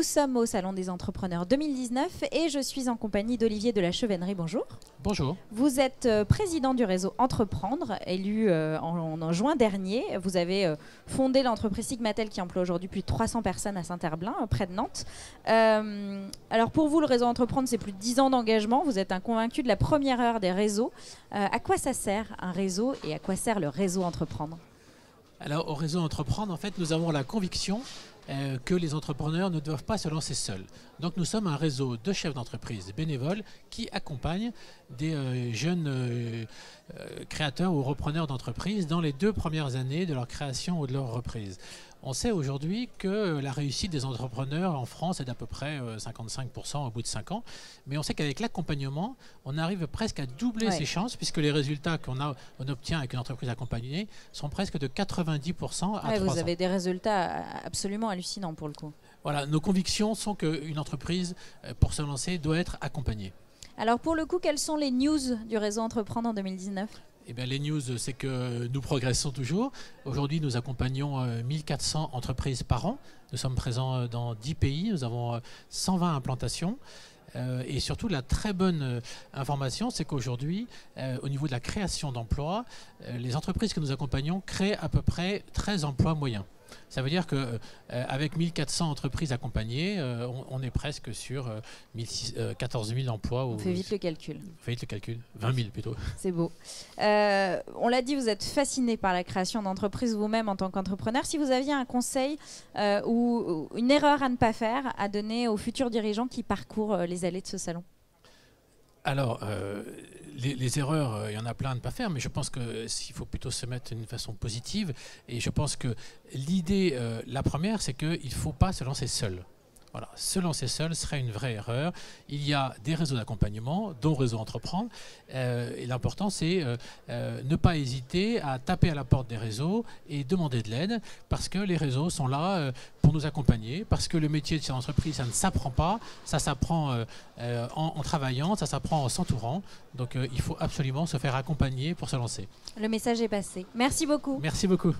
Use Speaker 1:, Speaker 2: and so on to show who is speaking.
Speaker 1: Nous sommes au Salon des Entrepreneurs 2019 et je suis en compagnie d'Olivier de la Chevènerie. Bonjour.
Speaker 2: Bonjour.
Speaker 1: Vous êtes président du réseau Entreprendre, élu en juin dernier. Vous avez fondé l'entreprise Sigmatel qui emploie aujourd'hui plus de 300 personnes à Saint-Herblain, près de Nantes. Alors pour vous, le réseau Entreprendre, c'est plus de 10 ans d'engagement. Vous êtes un convaincu de la première heure des réseaux. À quoi ça sert un réseau et à quoi sert le réseau Entreprendre ?
Speaker 2: Alors au réseau Entreprendre, en fait, nous avons la conviction que les entrepreneurs ne doivent pas se lancer seuls. Donc nous sommes un réseau de chefs d'entreprise bénévoles qui accompagnent des jeunes créateurs ou repreneurs d'entreprises dans les 2 premières années de leur création ou de leur reprise. On sait aujourd'hui que la réussite des entrepreneurs en France est d'à peu près 55% au bout de 5 ans. Mais on sait qu'avec l'accompagnement, on arrive presque à doubler ses chances puisque les résultats qu'on obtient avec une entreprise accompagnée sont presque de 90% à 3 ans.
Speaker 1: Vous avez des résultats absolument hallucinants pour le coup.
Speaker 2: Voilà, nos convictions sont qu'une entreprise, pour se lancer, doit être accompagnée.
Speaker 1: Alors pour le coup, quelles sont les news du réseau Entreprendre en 2019 ?
Speaker 2: Eh bien, les news, c'est que nous progressons toujours. Aujourd'hui, nous accompagnons 1400 entreprises par an. Nous sommes présents dans 10 pays. Nous avons 120 implantations. Et surtout, la très bonne information, c'est qu'aujourd'hui, au niveau de la création d'emplois, les entreprises que nous accompagnons créent à peu près 13 emplois moyens. Ça veut dire qu'avec 1400 entreprises accompagnées, on est presque sur 14 000 emplois.
Speaker 1: On fait vite le calcul.
Speaker 2: 20 000 plutôt.
Speaker 1: C'est beau. On l'a dit, vous êtes fasciné par la création d'entreprises vous-même en tant qu'entrepreneur. Si vous aviez un conseil ou une erreur à ne pas faire à donner aux futurs dirigeants qui parcourent les allées de ce salon?
Speaker 2: Alors, les erreurs, il y en a plein à ne pas faire, mais je pense qu'il faut plutôt se mettre d'une façon positive. Et je pense que l'idée, la première, c'est qu'il ne faut pas se lancer seul. Voilà, se lancer seul serait une vraie erreur. Il y a des réseaux d'accompagnement, dont Réseau Entreprendre. Et l'important, c'est ne pas hésiter à taper à la porte des réseaux et demander de l'aide, parce que les réseaux sont là pour nous accompagner, parce que le métier de cette entreprise, ça ne s'apprend pas, ça s'apprend en travaillant, ça s'apprend en s'entourant. Donc il faut absolument se faire accompagner pour se lancer.
Speaker 1: Le message est passé. Merci beaucoup.
Speaker 2: Merci beaucoup.